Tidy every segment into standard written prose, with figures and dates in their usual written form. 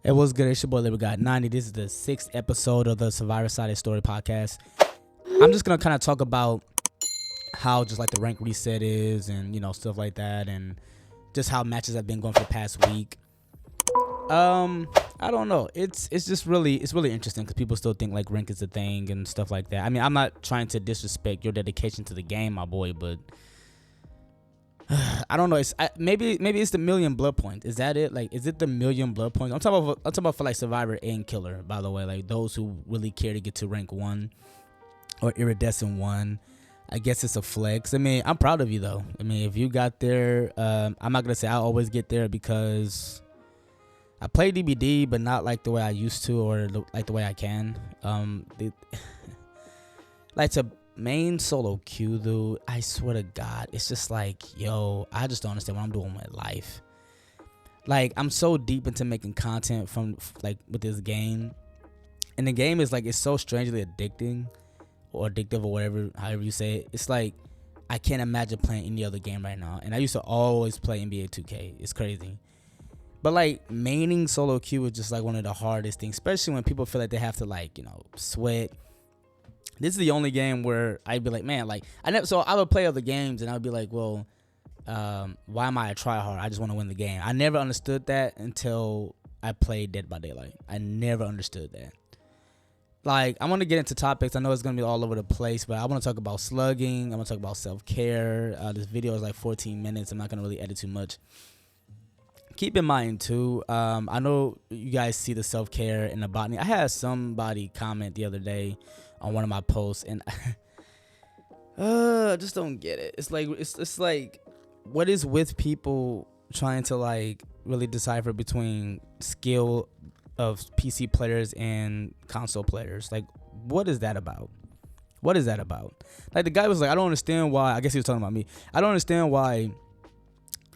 It was good. It's your boy Liberty Got 90. This is the 6th episode of the Survivor Side Story podcast. I'm just gonna kind of talk about how just like the rank reset is, and stuff like that, and just how matches have been going for the past week. I don't know. It's really interesting because people still think like rank is a thing and stuff like that. I mean, I'm not trying to disrespect your dedication to the game, my boy, but I don't know. Maybe it's the million blood points. Is that it? Like, is it the million blood points? I'm talking about for like Survivor and Killer, by the way. Like those who really care to get to rank 1 or iridescent 1. I guess it's a flex. I mean, I'm proud of you though. I mean, if you got there, I'm not gonna say I always get there because I play DBD, but not like the way I used to or like the way I can. Like to main solo queue, dude, I swear to God, it's just like, yo, I just don't understand what I'm doing with life. Like, I'm so deep into making content from like with this game, and the game is like, it's so strangely addicting or addictive or whatever, however you say it. It's like I can't imagine playing any other game right now, and I used to always play NBA 2K. It's crazy. But like maining solo queue is just like one of the hardest things, especially when people feel like they have to like, sweat. This is the only game where I'd be like, man, like so I would play other games and I'd be like, well, why am I a tryhard? I just want to win the game. I never understood that until I played Dead by Daylight. I never understood that. Like, I want to get into topics. I know it's going to be all over the place, but I want to talk about slugging. I want to talk about self-care. This video is like 14 minutes. I'm not going to really edit too much. Keep in mind too, I know you guys see the self-care in the botany. I had somebody comment the other day on one of my posts, and I just don't get it. It's like what is with people trying to like really decipher between skill of PC players and console players? Like, what is that about? What is that about? Like, the guy was like, I don't understand why. I guess he was talking about me. I don't understand why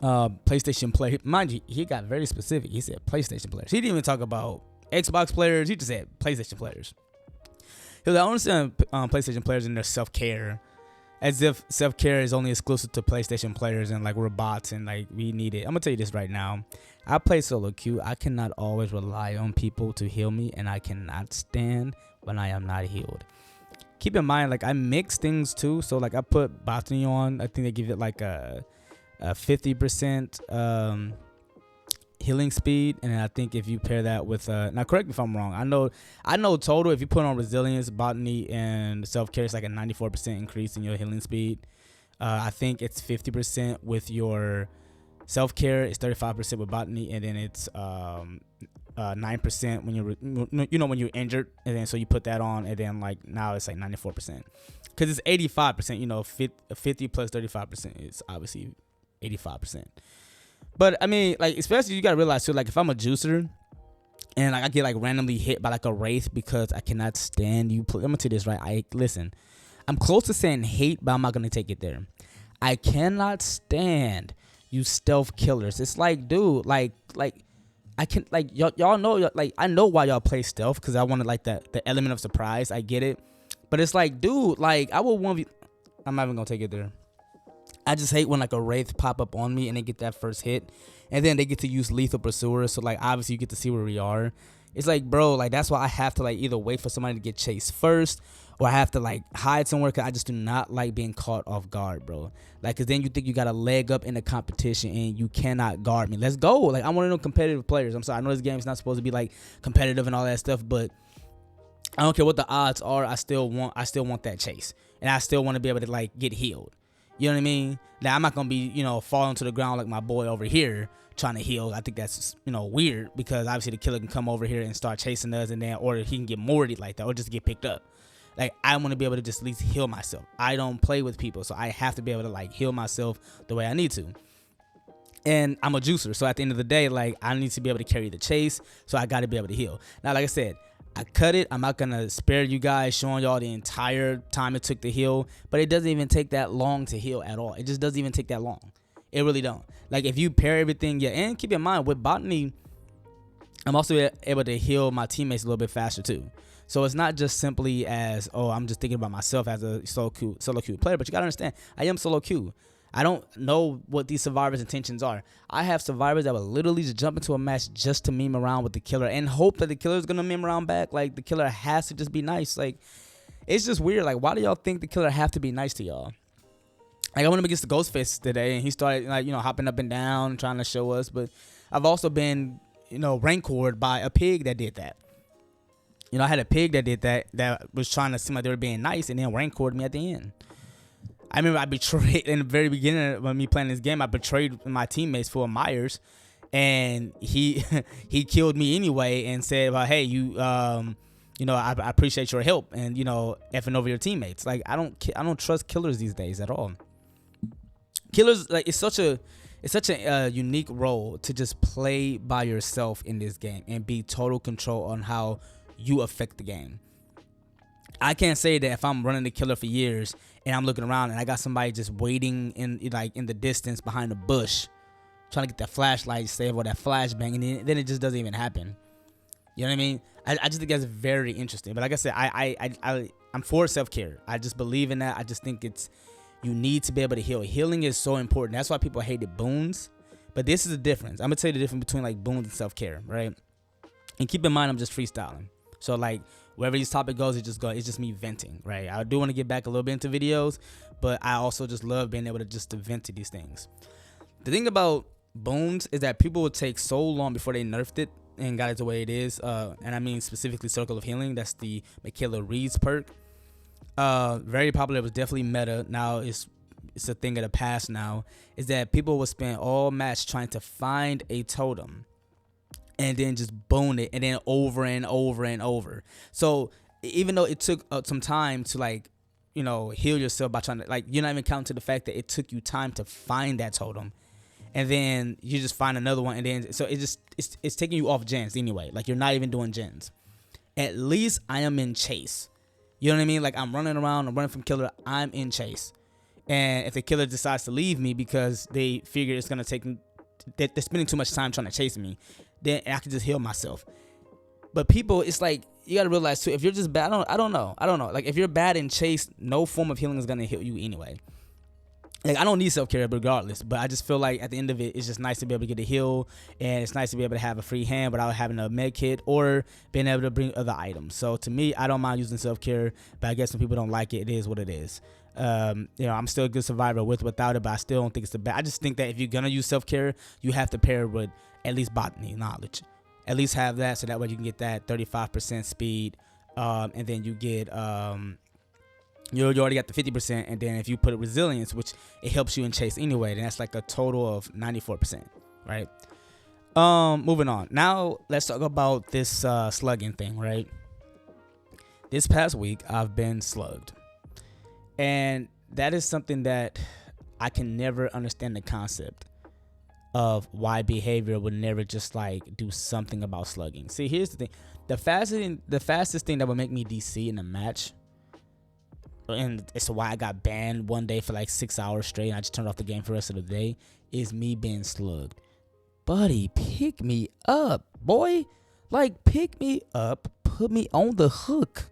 PlayStation play, mind you, he got very specific. He said PlayStation players. He didn't even talk about Xbox players. He just said PlayStation players. He was like, I understand PlayStation players and their self-care, as if self-care is only exclusive to PlayStation players and like we're bots and like we need it. I'm gonna tell you this right now. I play solo queue. I cannot always rely on people to heal me, and I cannot stand when I am not healed. Keep in mind, like, I mix things too. So like I put botany on. I think they give it like a 50% healing speed, and I think if you pair that with now correct me if I'm wrong, I know total, if you put on resilience, botany, and self-care, it's like a 94% increase in your healing speed. I think it's 50% with your self-care, it's 35% with botany, and then it's 9% when you're when you're injured, and then so you put that on, and then like now it's like 94% because it's 85%. 50 plus 35% is obviously 85%. But I mean, like, especially you gotta realize too, like, if I'm a juicer and like I get like randomly hit by like a wraith because I cannot stand you. I'm gonna tell you this, right? Listen, I'm close to saying hate, but I'm not gonna take it there. I cannot stand you stealth killers. It's like, dude, like I can, like, y'all know, like, I know why y'all play stealth, because I wanted like the element of surprise. I get it, but it's like, dude, like, I will I'm not even gonna take it there. I just hate when like a wraith pop up on me and they get that first hit, and then they get to use lethal pursuer. So like obviously you get to see where we are. It's like, bro, like that's why I have to like either wait for somebody to get chased first, or I have to like hide somewhere, because I just do not like being caught off guard, bro. Like, cause then you think you got a leg up in the competition and you cannot guard me. Let's go. Like, I'm one of them competitive players. I'm sorry, I know this game's not supposed to be like competitive and all that stuff, but I don't care what the odds are. I still want that chase, and I still want to be able to like get healed. You know what I mean? Now, I'm not going to be, falling to the ground like my boy over here trying to heal. I think that's, weird, because obviously the killer can come over here and start chasing us, and then, or he can get mortared like that, or just get picked up. Like, I want to be able to just at least heal myself. I don't play with people, so I have to be able to like heal myself the way I need to. And I'm a juicer, so at the end of the day, like, I need to be able to carry the chase, so I got to be able to heal. Now, like I said, I cut it. I'm not going to spare you guys showing y'all the entire time it took to heal, but it doesn't even take that long to heal at all. It just doesn't even take that long. It really don't. Like, if you pair everything, yeah, and keep in mind, with botany, I'm also able to heal my teammates a little bit faster too. So it's not just simply as, oh, I'm just thinking about myself as a solo queue player, but you got to understand, I am solo queue. I don't know what these survivors' intentions are. I have survivors that will literally just jump into a match just to meme around with the killer and hope that the killer is gonna meme around back. Like the killer has to just be nice. Like it's just weird. Like why do y'all think the killer have to be nice to y'all? Like I went up against the Ghostface today, and he started like hopping up and down, trying to show us. But I've also been rancored by a pig that did that. I had a pig that did that was trying to seem like they were being nice, and then rancored me at the end. I remember I betrayed in the very beginning when me playing this game. I betrayed my teammates for Myers, and he he killed me anyway and said, "Well, hey, I appreciate your help and effing over your teammates." Like I don't trust killers these days at all. Killers, like it's such a unique role to just play by yourself in this game and be total control on how you affect the game. I can't say that if I'm running the killer for years and I'm looking around and I got somebody just waiting in the distance behind a bush, trying to get that flashlight save or that flashbang, and then it just doesn't even happen. You know what I mean? I just think that's very interesting. But like I said, I'm for self-care. I just believe in that. I just think you need to be able to heal. Healing is so important. That's why people hated boons. But this is the difference. I'm gonna tell you the difference between like boons and self-care, right? And keep in mind, I'm just freestyling. So like wherever this topic goes, it's just me venting, right? I do want to get back a little bit into videos, but I also just love being able to vent to these things. The thing about boons is that people would take so long before they nerfed it and got it the way it is. And I mean specifically Circle of Healing. That's the Michaela Reed's perk. Very popular. It was definitely meta. Now it's a thing of the past now. Is that people will spend all match trying to find a totem and then just bone it, and then over and over and over. So even though it took some time to heal yourself by trying to you're not even counting to the fact that it took you time to find that totem, and then you just find another one, and then so it's taking you off gens anyway. Like you're not even doing gens. At least I am in chase. You know what I mean? Like I'm running around, I'm running from killer, I'm in chase. And if the killer decides to leave me because they figure it's gonna take, they're spending too much time trying to chase me, then I can just heal myself. But people, it's like you gotta realize too, if you're just bad, I don't know. Like if you're bad in chase, no form of healing is gonna heal you anyway. Like I don't need self-care regardless, but I just feel like at the end of it, it's just nice to be able to get a heal, and it's nice to be able to have a free hand without having a med kit or being able to bring other items. So to me, I don't mind using self-care, but I guess when people don't like it, it is what it is. I'm still a good survivor without it, but I still don't think it's the best. I just think that if you're gonna use self-care, you have to pair it with at least botany knowledge. At least have that, so that way you can get that 35% speed, and then you get you already got the 50%, and then if you put resilience, which it helps you in chase anyway, then that's like a total of 94%, right? Moving on. Now let's talk about this slugging thing, right? This past week I've been slugged, and that is something that I can never understand the concept of why behavior would never just do something about slugging. See, here's the thing: the fastest thing that would make me DC in a match, and it's why I got banned one day for 6 hours straight, and I just turned off the game for the rest of the day, is me being slugged. Buddy, pick me up, boy. Pick me up, put me on the hook.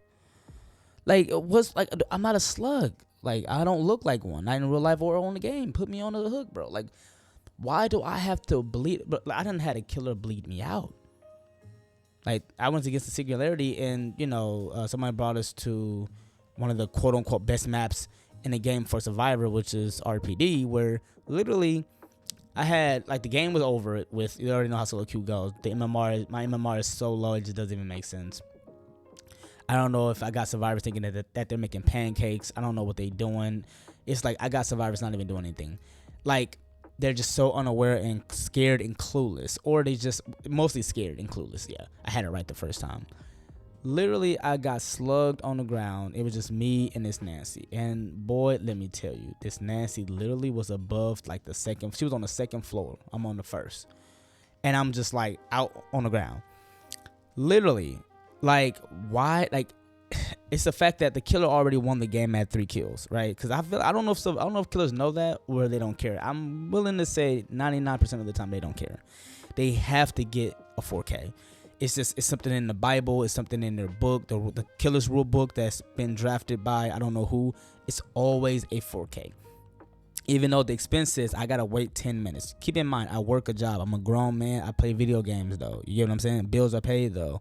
I'm not a slug. I don't look like one, not in real life or on the game. Put me on the hook, bro. Why do I have to bleed? But I done had a killer bleed me out. I went against the Singularity, and somebody brought us to one of the quote unquote best maps in the game for Survivor, which is RPD, where literally I had the game was over with. You already know how solo queue goes. My MMR is so low it just doesn't even make sense. I don't know if I got survivors thinking that they're making pancakes. I don't know what they're doing. It's I got survivors not even doing anything. They're just so unaware and scared and clueless, or they just mostly scared and clueless. Yeah, I had it right the first time. Literally, I got slugged on the ground. It was just me and this Nancy. And boy, let me tell you, this Nancy literally was above the second. She was on the second floor. I'm on the first. And I'm just out on the ground. Literally, why? It's the fact that the killer already won the game at 3 kills, right? Because I don't know if killers know that or they don't care. I'm willing to say 99% of the time they don't care. They have to get a 4K. It's something in the Bible. It's something in their book, the killer's rule book that's been drafted by I don't know who. It's always a 4K. Even though the expense is I gotta wait 10 minutes. Keep in mind, I work a job. I'm a grown man. I play video games though. You get what I'm saying? Bills are paid though.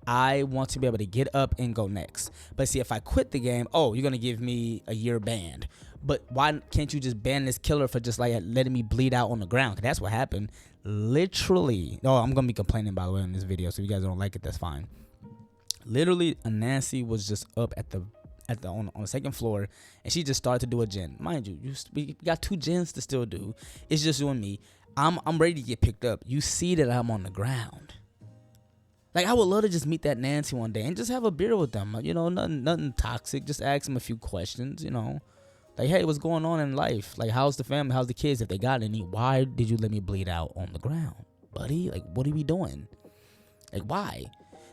I want to be able to get up and go next. But see, if I quit the game, oh, you're gonna give me a year banned. But why can't you just ban this killer for just like letting me bleed out on the ground? Cause that's what happened. Literally. Oh, I'm gonna be complaining by the way in this video. So if you guys don't like it, that's fine. Literally, a Nancy was just up on the second floor, and she just started to do a gen. Mind you, we got 2 gens to still do. It's just you and me. I'm ready to get picked up. You see that I'm on the ground. Like, I would love to just meet that Nancy one day and just have a beer with them. You know, nothing toxic. Just ask them a few questions, you know. Like, hey, what's going on in life? Like, how's the family? How's the kids? If they got any, why did you let me bleed out on the ground, buddy? Like, what are we doing? Like, why?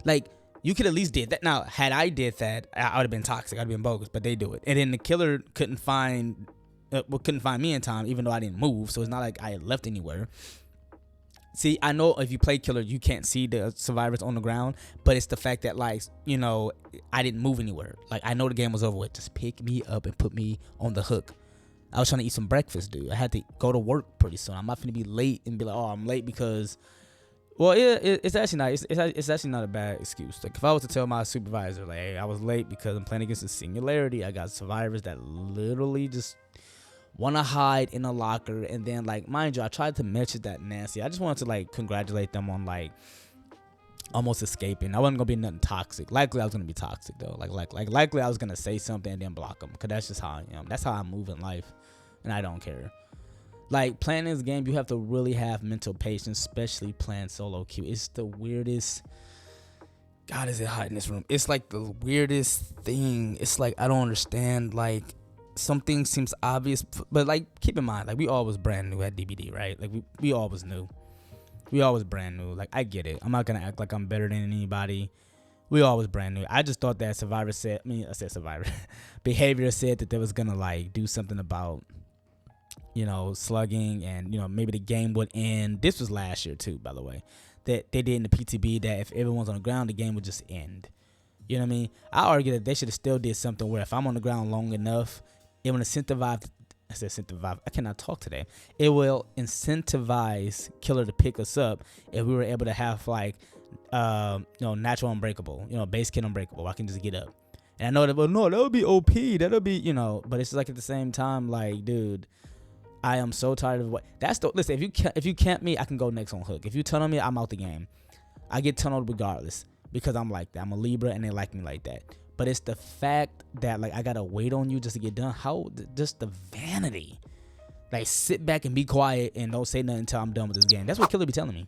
Like, you could at least did that. Now, had I did that, I would have been toxic. I'd have been bogus, but they do it. And then the killer couldn't find me in time, even though I didn't move. So it's not like I had left anywhere. See, I know if you play killer, you can't see the survivors on the ground, but it's the fact that, like, you know, I didn't move anywhere. Like, I know the game was over with. Just pick me up and put me on the hook. I was trying to eat some breakfast, dude. I had to go to work pretty soon. I'm not going to be late and be like, oh, I'm late because, well, it's actually not. It's actually not a bad excuse. Like, if I was to tell my supervisor, like, hey, I was late because I'm playing against the Singularity, I got survivors that literally just want to hide in a locker. And then, like, mind you, I tried to message that Nancy. I just wanted to, like, congratulate them on, like, almost escaping. I wasn't gonna be nothing toxic. Likely I was gonna be toxic though. Likely I was gonna say something and then block them, because that's just how I am. That's how I move in life, and I don't care. Like, playing this game, you have to really have mental patience, especially playing solo queue. It's the weirdest. God, is it hot in this room? It's like the weirdest thing. It's like, I don't understand. Like, something seems obvious, but, like, keep in mind, like, we all was brand new at DBD, right? Like, we all was new. We all was brand new. Like, I get it. I'm not gonna act like I'm better than anybody. We all was brand new. I just thought that Behavior said that they was gonna, like, do something about, you know, slugging, and, you know, maybe the game would end. This was last year too, by the way. That they did in the PTB, that if everyone's on the ground, the game would just end. You know what I mean? I argue that they should have still did something where if I'm on the ground long enough, it would incentivize. I cannot talk today. It will incentivize killer to pick us up if we were able to have, like, you know, natural unbreakable, you know, base kit unbreakable. I can just get up. And I know that, well, no, that would be OP. That'll be, you know, but it's like at the same time, like, dude, I am so tired of what. Listen, if you camp me, I can go next on hook. If you tunnel me, I'm out the game. I get tunneled regardless because I'm like that. I'm a Libra and they like me like that. But it's the fact that, like, I gotta wait on you just to get done. How, just the vanity. Like, sit back and be quiet and don't say nothing until I'm done with this game. That's what Killer be telling me.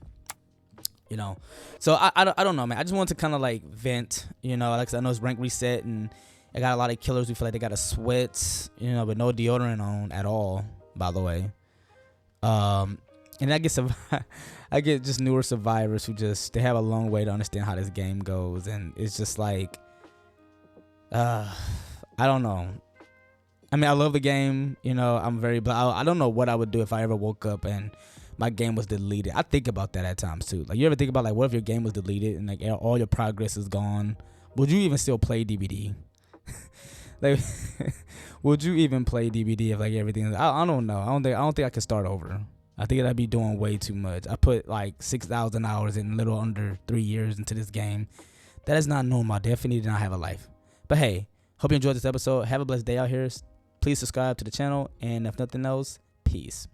You know, so I don't know, man. I just want to kind of, like, vent. You know, like, I know it's rank reset and I got a lot of killers who feel like they got a sweat, you know, but no deodorant on at all, by the way. And I get just newer survivors who just, they have a long way to understand how this game goes, and it's just like, I don't know. I mean, I love the game, you know. I'm very, I don't know what I would do if I ever woke up and my game was deleted. I think about that at times too. Like, you ever think about, like, what if your game was deleted and, like, all your progress is gone? Would you even still play DBD? Like, would you even play DBD if, like, everything? I don't know. I don't think I could start over. I think I'd be doing way too much. I put, like, 6,000 hours in a little under 3 years into this game. That is not normal. I definitely did not have a life. But hey, hope you enjoyed this episode. Have a blessed day out here. Please subscribe to the channel. And if nothing else, peace.